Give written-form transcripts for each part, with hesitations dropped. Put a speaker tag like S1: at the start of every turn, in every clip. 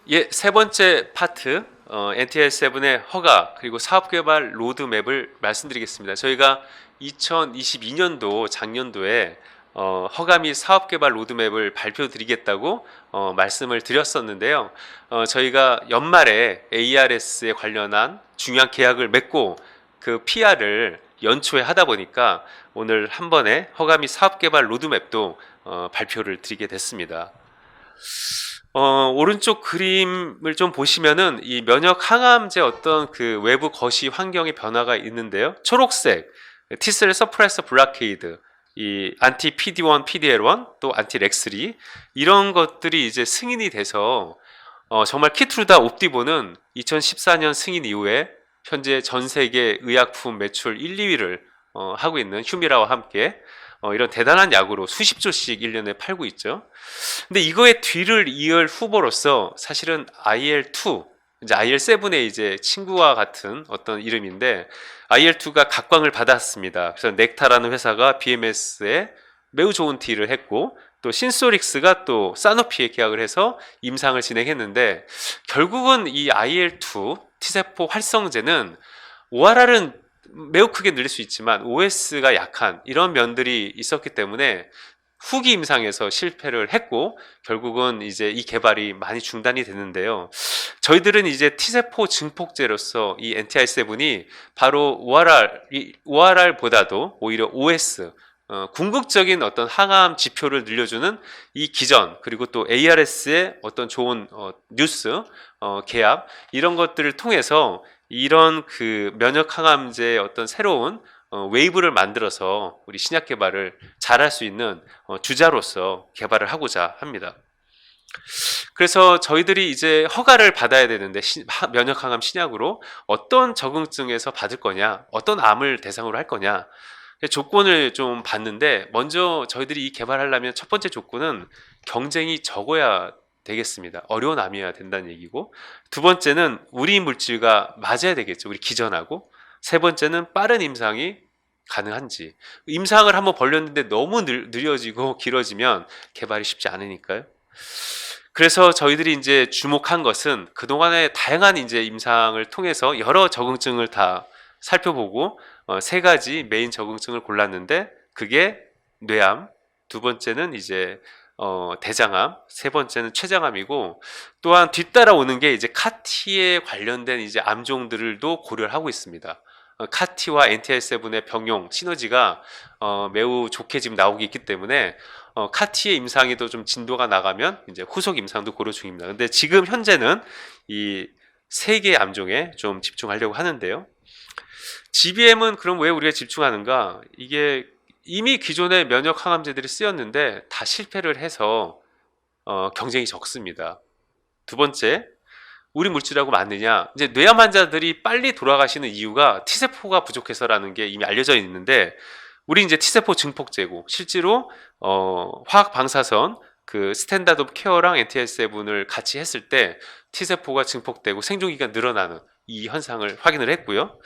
S1: 예, 세 번째 파트 NTL7의 허가 그리고 사업개발 로드맵을 말씀드리겠습니다. 저희가 2022년도 작년도에 허가 및 사업개발 로드맵을 발표드리겠다고 말씀을 드렸었는데요. 저희가 연말에 ARS에 관련한 중요한 계약을 맺고 그 PR을 연초에 하다 보니까 오늘 한 번에 허가 및 사업개발 로드맵도 발표를 드리게 됐습니다. 오른쪽 그림을 좀 보시면은 이 면역 항암제 어떤 그 외부 거시 환경의 변화가 있는데요. 초록색 T셀 서프레서 블라케이드, 이 안티 PD1, PDL1, 또 안티 렉3 이런 것들이 이제 승인이 돼서 정말 키트루다 옵디보는 2014년 승인 이후에 현재 전 세계 의약품 매출 1, 2위를 하고 있는 휴미라와 함께 이런 대단한 약으로 수십 조씩 1년에 팔고 있죠. 근데 이거의 뒤를 이을 후보로서 사실은 IL2, 이제 IL7의 이제 친구와 같은 어떤 이름인데 IL2가 각광을 받았습니다. 그래서 넥타라는 회사가 BMS에 매우 좋은 딜을 했고 또 신소릭스가 또 사노피에 계약을 해서 임상을 진행했는데 결국은 이 IL2 T세포 활성제는 ORR은 매우 크게 늘릴 수 있지만 OS가 약한 이런 면들이 있었기 때문에 후기 임상에서 실패를 했고 결국은 이제 이 개발이 많이 중단이 됐는데요. 저희들은 이제 T세포 증폭제로서 이 NTI7이 바로 ORR보다도 오히려 OS 궁극적인 어떤 항암 지표를 늘려주는 이 기전 그리고 또 ARS의 어떤 좋은 뉴스 계약 이런 것들을 통해서 이런 그 면역 항암제의 어떤 새로운 웨이브를 만들어서 우리 신약 개발을 잘할 수 있는 주자로서 개발을 하고자 합니다. 그래서 저희들이 이제 허가를 받아야 되는데 면역 항암 신약으로 어떤 적응증에서 받을 거냐, 어떤 암을 대상으로 할 거냐 조건을 좀 봤는데 먼저 저희들이 이 개발하려면 첫 번째 조건은 경쟁이 적어야 되겠습니다. 어려운 암이어야 된다는 얘기고 두 번째는 우리 물질과 맞아야 되겠죠. 우리 기전하고 세 번째는 빠른 임상이 가능한지 임상을 한번 벌렸는데 너무 느려지고 길어지면 개발이 쉽지 않으니까요. 그래서 저희들이 이제 주목한 것은 그동안의 다양한 이제 임상을 통해서 여러 적응증을 다 살펴보고 세 가지 메인 적응증을 골랐는데 그게 뇌암, 두 번째는 이제 대장암, 세 번째는 췌장암이고 또한 뒤따라 오는 게 이제 카티에 관련된 이제 암종들도 고려를 하고 있습니다. 카티와 NTI7의 병용 시너지가 매우 좋게 지금 나오고 있기 때문에 카티의 임상이 더 좀 진도가 나가면 이제 후속 임상도 고려 중입니다. 근데 지금 현재는 이 세 개의 암종에 좀 집중하려고 하는데요. GBM은 그럼 왜 우리가 집중하는가? 이게 이미 기존의 면역 항암제들이 쓰였는데 다 실패를 해서 경쟁이 적습니다. 두 번째, 우리 물질하고 맞느냐? 이제 뇌암 환자들이 빨리 돌아가시는 이유가 T세포가 부족해서라는 게 이미 알려져 있는데 우리 이제 T세포 증폭제고 실제로 화학 방사선 그 스탠다드 오브 케어랑 NTI7을 같이 했을 때 T세포가 증폭되고 생존기가 늘어나는 이 현상을 확인을 했고요.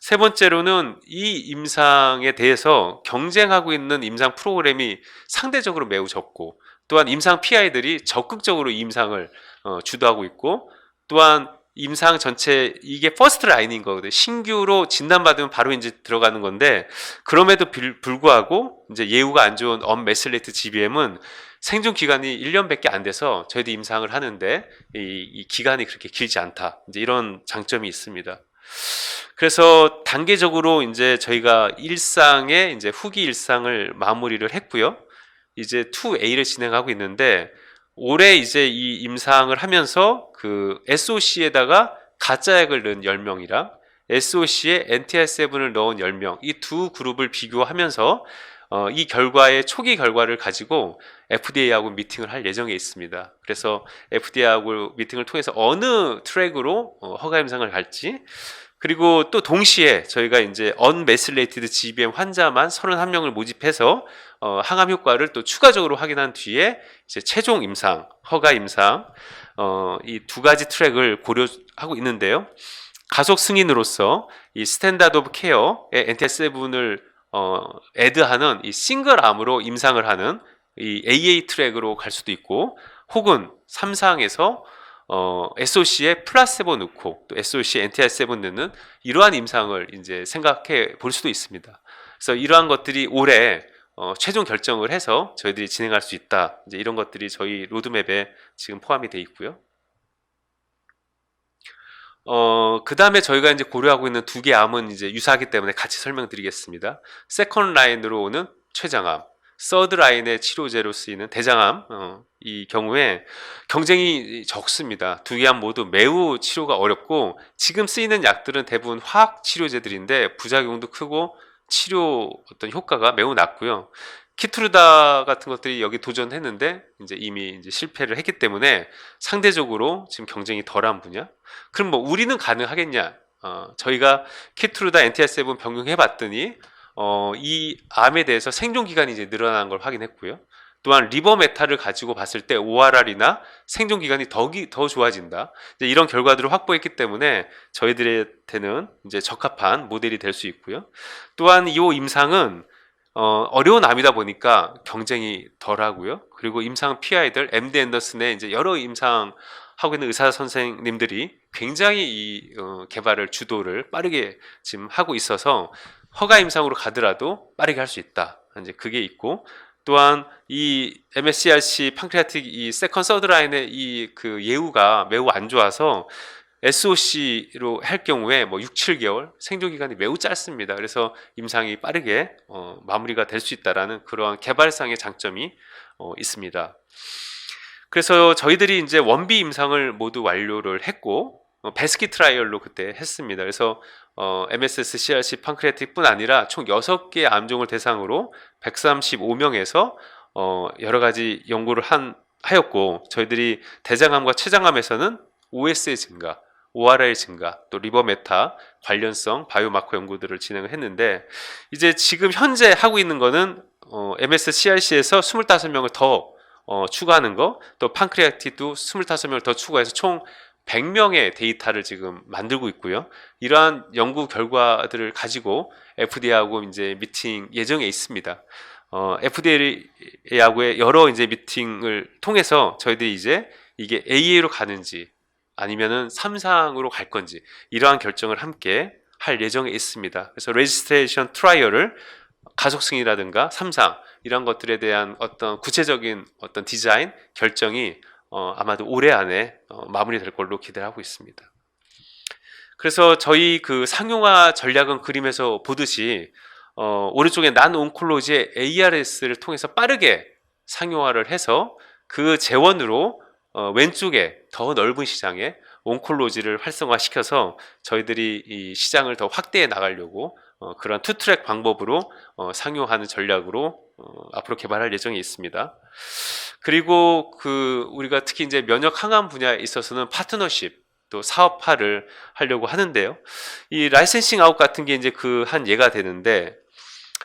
S1: 세 번째로는 이 임상에 대해서 경쟁하고 있는 임상 프로그램이 상대적으로 매우 적고 또한 임상 PI들이 적극적으로 이 임상을 주도하고 있고 또한 임상 전체 이게 퍼스트 라인인 거거든요. 신규로 진단받으면 바로 이제 들어가는 건데 그럼에도 불구하고 이제 예후가 안 좋은 언메실레이트 GBM은 생존 기간이 1년밖에 안 돼서 저희도 임상을 하는데 이 기간이 그렇게 길지 않다. 이제 이런 장점이 있습니다. 그래서 단계적으로 이제 저희가 일상의 이제 후기 일상을 마무리를 했고요. 이제 2A를 진행하고 있는데 올해 이제 이 임상을 하면서 그 SOC에다가 가짜약을 넣은 10명이랑 SOC에 NTI7을 넣은 10명 이 두 그룹을 비교하면서 이 결과의 초기 결과를 가지고 FDA하고 미팅을 할 예정에 있습니다. 그래서 FDA하고 미팅을 통해서 어느 트랙으로 허가 임상을 갈지 그리고 또 동시에 저희가 이제 언메실레이티드 GBM 환자만 31명을 모집해서 항암 효과를 또 추가적으로 확인한 뒤에 이제 최종 임상, 허가 임상 이 두 가지 트랙을 고려하고 있는데요. 가속 승인으로서 이 스탠다드 오브 케어의 NTI7을 애드하는 이 싱글암으로 임상을 하는 이 AA 트랙으로 갈 수도 있고 혹은 3상에서 SoC에 플라세보 넣고 또 SoC NTR7 넣는 이러한 임상을 이제 생각해 볼 수도 있습니다. 그래서 이러한 것들이 올해 최종 결정을 해서 저희들이 진행할 수 있다. 이제 이런 것들이 저희 로드맵에 지금 포함이 되어 있고요. 그 다음에 저희가 이제 고려하고 있는 두 개 암은 이제 유사하기 때문에 같이 설명드리겠습니다. 세컨 라인으로 오는 췌장암, 서드 라인의 치료제로 쓰이는 대장암, 이 경우에 경쟁이 적습니다. 두 개 암 모두 매우 치료가 어렵고 지금 쓰이는 약들은 대부분 화학 치료제들인데 부작용도 크고 치료 어떤 효과가 매우 낮고요. 키트루다 같은 것들이 여기 도전했는데 이제 이미 이제 실패를 했기 때문에 상대적으로 지금 경쟁이 덜한 분야. 그럼 뭐 우리는 가능하겠냐? 저희가 키트루다 NTR7 병용해 봤더니 이 암에 대해서 생존 기간이 이제 늘어나는 걸 확인했고요. 또한 리버메타를 가지고 봤을 때 ORR이나 생존 기간이 더 좋아진다. 이제 이런 결과들을 확보했기 때문에 저희들한테는 이제 적합한 모델이 될 수 있고요. 또한 이 임상은 어려운 암이다 보니까 경쟁이 덜하고요. 그리고 임상 PI들 MD 앤더슨의 이제 여러 임상 하고 있는 의사 선생님들이 굉장히 이 개발을 주도를 빠르게 지금 하고 있어서 허가 임상으로 가더라도 빠르게 할 수 있다. 이제 그게 있고 또한 이 MSCRC 판크리아틱 이 세컨 서드 라인의 이 그 예후가 매우 안 좋아서 SOC로 할 경우에 뭐 6, 7개월 생존 기간이 매우 짧습니다. 그래서 임상이 빠르게 마무리가 될 수 있다라는 그러한 개발상의 장점이 있습니다. 그래서 저희들이 이제 원비 임상을 모두 완료를 했고 베스킷 트라이얼로 그때 했습니다. 그래서 MSS CRC 판크리아틱뿐 아니라 총 6개 암종을 대상으로 135명에서 여러 가지 연구를 하였고 저희들이 대장암과 췌장암에서는 OS의 증가, ORR 증가, 또 리버메타 관련성 바이오마커 연구들을 진행을 했는데 이제 지금 현재 하고 있는 거는 MS CRC에서 25명을 더 추가하는 거, 또 판크리아티도 25명을 더 추가해서 총 100명의 데이터를 지금 만들고 있고요. 이러한 연구 결과들을 가지고 FDA하고 이제 미팅 예정에 있습니다. FDA하고의 여러 이제 미팅을 통해서 저희들이 이제 이게 AA로 가는지 아니면은 3상으로 갈 건지 이러한 결정을 함께 할 예정에 있습니다. 그래서 레지스트레이션 트라이얼을 가속승이라든가 3상 이런 것들에 대한 어떤 구체적인 어떤 디자인 결정이 아마도 올해 안에 마무리될 걸로 기대하고 있습니다. 그래서 저희 그 상용화 전략은 그림에서 보듯이 오른쪽에 난 온콜로지의 ARS를 통해서 빠르게 상용화를 해서 그 재원으로 왼쪽에 더 넓은 시장에 온콜로지를 활성화시켜서 저희들이 이 시장을 더 확대해 나가려고 그런 투트랙 방법으로 상용하는 전략으로 앞으로 개발할 예정이 있습니다. 그리고 우리가 특히 이제 면역 항암 분야에 있어서는 파트너십 또 사업화를 하려고 하는데요. 이 라이센싱 아웃 같은 게 이제 한 예가 되는데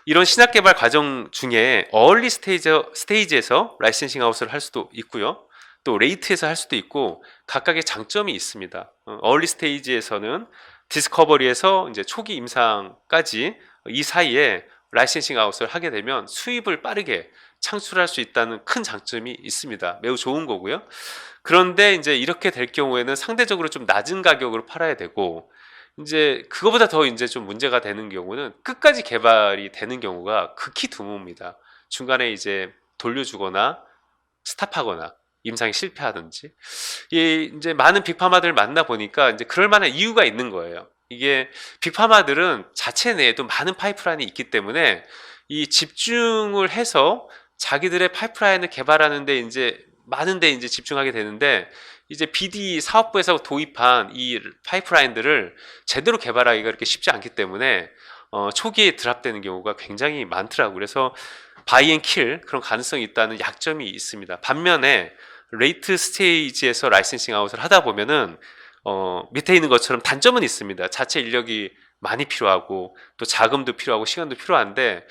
S1: 이런 신약 개발 과정 중에 어얼리 스테이지에서 라이센싱 아웃을 할 수도 있고요. 또 레이트에서 할 수도 있고 각각의 장점이 있습니다. 어얼리 스테이지에서는 디스커버리에서 이제 초기 임상까지 이 사이에 라이센싱 아웃을 하게 되면 수입을 빠르게 창출할 수 있다는 큰 장점이 있습니다. 매우 좋은 거고요. 그런데 이제 이렇게 될 경우에는 상대적으로 좀 낮은 가격으로 팔아야 되고 이제 그거보다 더 이제 좀 문제가 되는 경우는 끝까지 개발이 되는 경우가 극히 드뭅니다. 중간에 이제 돌려주거나 스탑하거나 임상이 실패하든지 이제 많은 빅파마들을 만나 보니까 이제 그럴 만한 이유가 있는 거예요. 이게 빅파마들은 자체 내에도 많은 파이프라인이 있기 때문에 이 집중을 해서 자기들의 파이프라인을 개발하는데 이제 많은데 이제 집중하게 되는데 이제 BD 사업부에서 도입한 이 파이프라인들을 제대로 개발하기가 그렇게 쉽지 않기 때문에 초기에 드랍되는 경우가 굉장히 많더라고요. 그래서 바이 앤 킬 그런 가능성이 있다는 약점이 있습니다. 반면에 레이트 스테이지에서 라이센싱 아웃을 하다 보면은 밑에 있는 것처럼 단점은 있습니다. 자체 인력이 많이 필요하고 또 자금도 필요하고 시간도 필요한데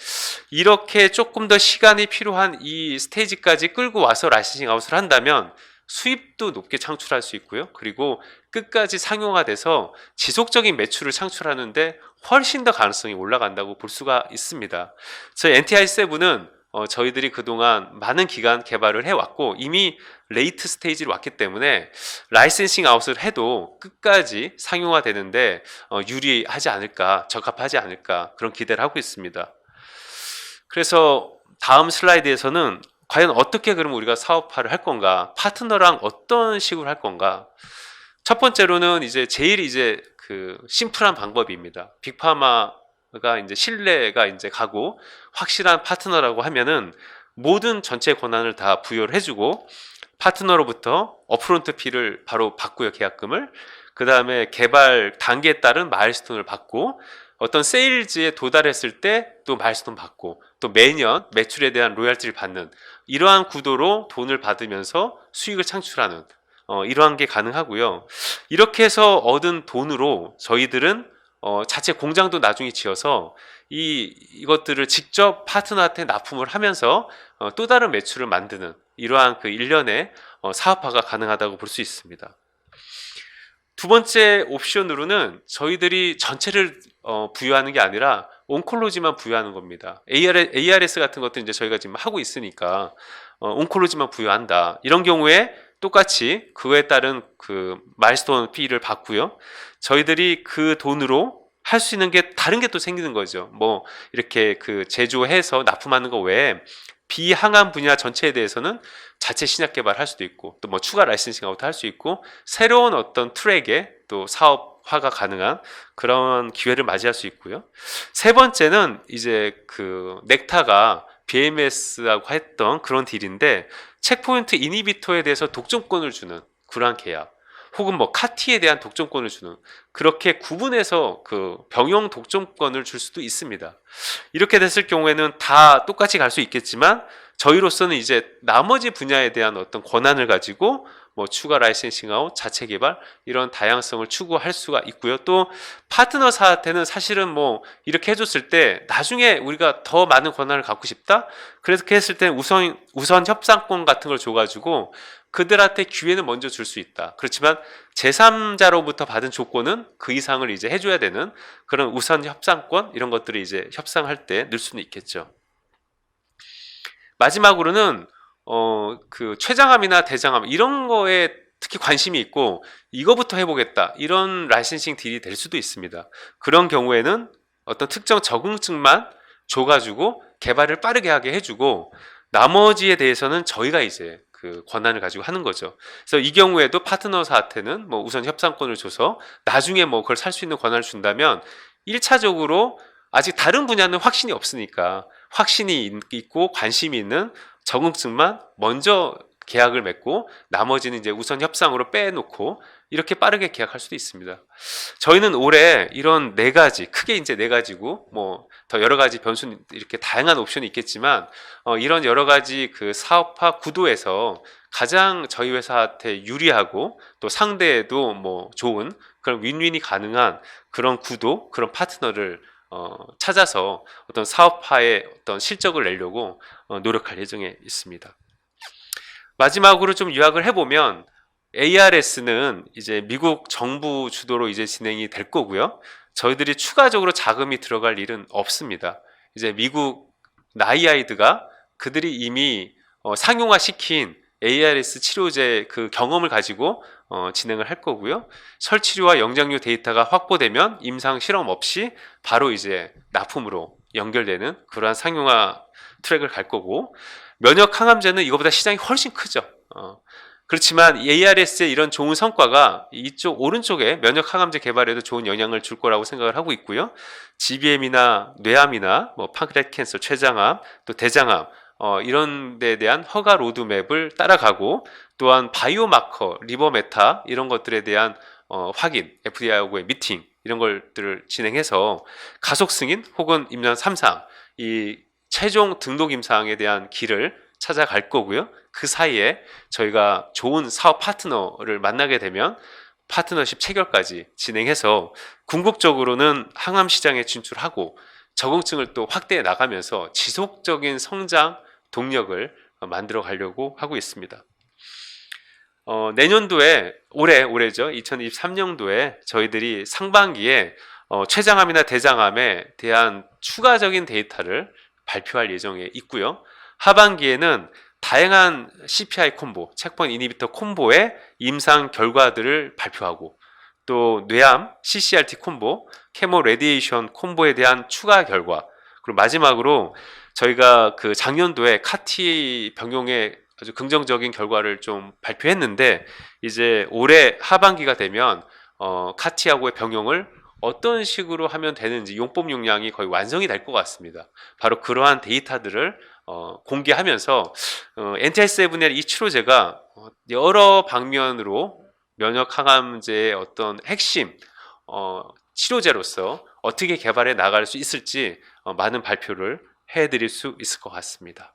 S1: 이렇게 조금 더 시간이 필요한 이 스테이지까지 끌고 와서 라이센싱 아웃을 한다면 수입도 높게 창출할 수 있고요. 그리고 끝까지 상용화돼서 지속적인 매출을 창출하는데 훨씬 더 가능성이 올라간다고 볼 수가 있습니다. 저희 NTI7은 저희들이 그동안 많은 기간 개발을 해왔고 이미 레이트 스테이지로 왔기 때문에 라이센싱 아웃을 해도 끝까지 상용화되는데 유리하지 않을까, 적합하지 않을까 그런 기대를 하고 있습니다. 그래서 다음 슬라이드에서는 과연 어떻게 그럼 우리가 사업화를 할 건가, 파트너랑 어떤 식으로 할 건가. 첫 번째로는 이제 제일 이제 그 심플한 방법입니다. 빅파마가 이제 신뢰가 이제 가고 확실한 파트너라고 하면은 모든 전체 권한을 다 부여를 해주고 파트너로부터 업프론트 피를 바로 받고요, 계약금을. 그 다음에 개발 단계에 따른 마일스톤을 받고 어떤 세일즈에 도달했을 때 또 마일스톤 받고 또 매년 매출에 대한 로열티를 받는 이러한 구도로 돈을 받으면서 수익을 창출하는 이러한 게 가능하고요. 이렇게 해서 얻은 돈으로 저희들은 자체 공장도 나중에 지어서 이것들을 직접 파트너한테 납품을 하면서 또 다른 매출을 만드는 이러한 그 일련의 사업화가 가능하다고 볼 수 있습니다. 두 번째 옵션으로는 저희들이 전체를 부여하는 게 아니라 온콜로지만 부여하는 겁니다. ARS 같은 것도 이제 저희가 지금 하고 있으니까 온콜로지만 부여한다. 이런 경우에 똑같이 그에 따른 그 마일스톤 피를 받고요. 저희들이 그 돈으로 할 수 있는 게 다른 게 또 생기는 거죠. 뭐 이렇게 그 제조해서 납품하는 거 외에 비항암 분야 전체에 대해서는 자체 신약 개발할 수도 있고 또 뭐 추가 라이센싱 아웃 할 수 있고 새로운 어떤 트랙에 또 사업화가 가능한 그런 기회를 맞이할 수 있고요. 세 번째는 이제 그 넥타가 BMS하고 했던 그런 딜인데 체크포인트 이니비토에 대해서 독점권을 주는 그러한 계약 혹은 뭐 카티에 대한 독점권을 주는 그렇게 구분해서 그 병용 독점권을 줄 수도 있습니다. 이렇게 됐을 경우에는 다 똑같이 갈 수 있겠지만 저희로서는 이제 나머지 분야에 대한 어떤 권한을 가지고 뭐 추가 라이센싱 아웃, 자체 개발 이런 다양성을 추구할 수가 있고요. 또 파트너사한테는 사실은 뭐 이렇게 해줬을 때 나중에 우리가 더 많은 권한을 갖고 싶다. 그렇게 했을 때 우선 협상권 같은 걸 줘가지고 그들한테 기회는 먼저 줄 수 있다. 그렇지만 제3자로부터 받은 조건은 그 이상을 이제 해줘야 되는 그런 우선 협상권 이런 것들을 이제 협상할 때 넣을 수는 있겠죠. 마지막으로는 그 최장암이나 대장암 이런 거에 특히 관심이 있고 이거부터 해보겠다 이런 라이센싱 딜이 될 수도 있습니다. 그런 경우에는 어떤 특정 적응증만 줘가지고 개발을 빠르게 하게 해주고 나머지에 대해서는 저희가 이제 그 권한을 가지고 하는 거죠. 그래서 이 경우에도 파트너사한테는 뭐 우선 협상권을 줘서 나중에 뭐 그걸 살 수 있는 권한을 준다면 1차적으로 아직 다른 분야는 확신이 없으니까 확신이 있고 관심이 있는 적응증만 먼저 계약을 맺고 나머지는 이제 우선 협상으로 빼놓고 이렇게 빠르게 계약할 수도 있습니다. 저희는 올해 이런 네 가지, 크게 이제 네 가지고 뭐 더 여러 가지 변수는 이렇게 다양한 옵션이 있겠지만 이런 여러 가지 그 사업화 구도에서 가장 저희 회사한테 유리하고 또 상대에도 뭐 좋은 그런 윈윈이 가능한 그런 구도, 그런 파트너를 찾아서 어떤 사업화의 어떤 실적을 내려고 노력할 예정에 있습니다. 마지막으로 좀 요약을 해보면 ARS는 이제 미국 정부 주도로 이제 진행이 될 거고요. 저희들이 추가적으로 자금이 들어갈 일은 없습니다. 이제 미국 나이아이드가 그들이 이미 상용화 시킨 ARS 치료제 그 경험을 가지고 진행을 할 거고요. 설치료와 영장류 데이터가 확보되면 임상 실험 없이 바로 이제 납품으로 연결되는 그러한 상용화 트랙을 갈 거고 면역 항암제는 이거보다 시장이 훨씬 크죠. 그렇지만 ARS의 이런 좋은 성과가 이쪽 오른쪽에 면역 항암제 개발에도 좋은 영향을 줄 거라고 생각을 하고 있고요. GBM이나 뇌암이나 뭐 판크레아틱 캔서, 췌장암, 또 대장암 이런 데에 대한 허가 로드맵을 따라가고 또한 바이오마커, 리버메타 이런 것들에 대한 확인, FDA하고의 미팅 이런 것들을 진행해서 가속 승인 혹은 임상 3상 이 최종 등록 임상에 대한 길을 찾아갈 거고요. 그 사이에 저희가 좋은 사업 파트너를 만나게 되면 파트너십 체결까지 진행해서 궁극적으로는 항암 시장에 진출하고 적응증을 또 확대해 나가면서 지속적인 성장 동력을 만들어 가려고 하고 있습니다. 내년도에 올해죠. 2023년도에 저희들이 상반기에 췌장암이나 대장암에 대한 추가적인 데이터를 발표할 예정에 있고요. 하반기에는 다양한 CPI 콤보, 체크포인트 이니비터 콤보의 임상 결과들을 발표하고 또 뇌암, CCRT 콤보, 케모 레디에이션 콤보에 대한 추가 결과, 그리고 마지막으로 저희가 그 작년도에 카티 병용의 아주 긍정적인 결과를 좀 발표했는데 이제 올해 하반기가 되면 카티하고의 병용을 어떤 식으로 하면 되는지 용법 용량이 거의 완성이 될 것 같습니다. 바로 그러한 데이터들을 공개하면서 NTR7의 이 치료제가 여러 방면으로 면역 항암제의 어떤 핵심 치료제로서 어떻게 개발해 나갈 수 있을지 많은 발표를 해드릴 수 있을 것 같습니다.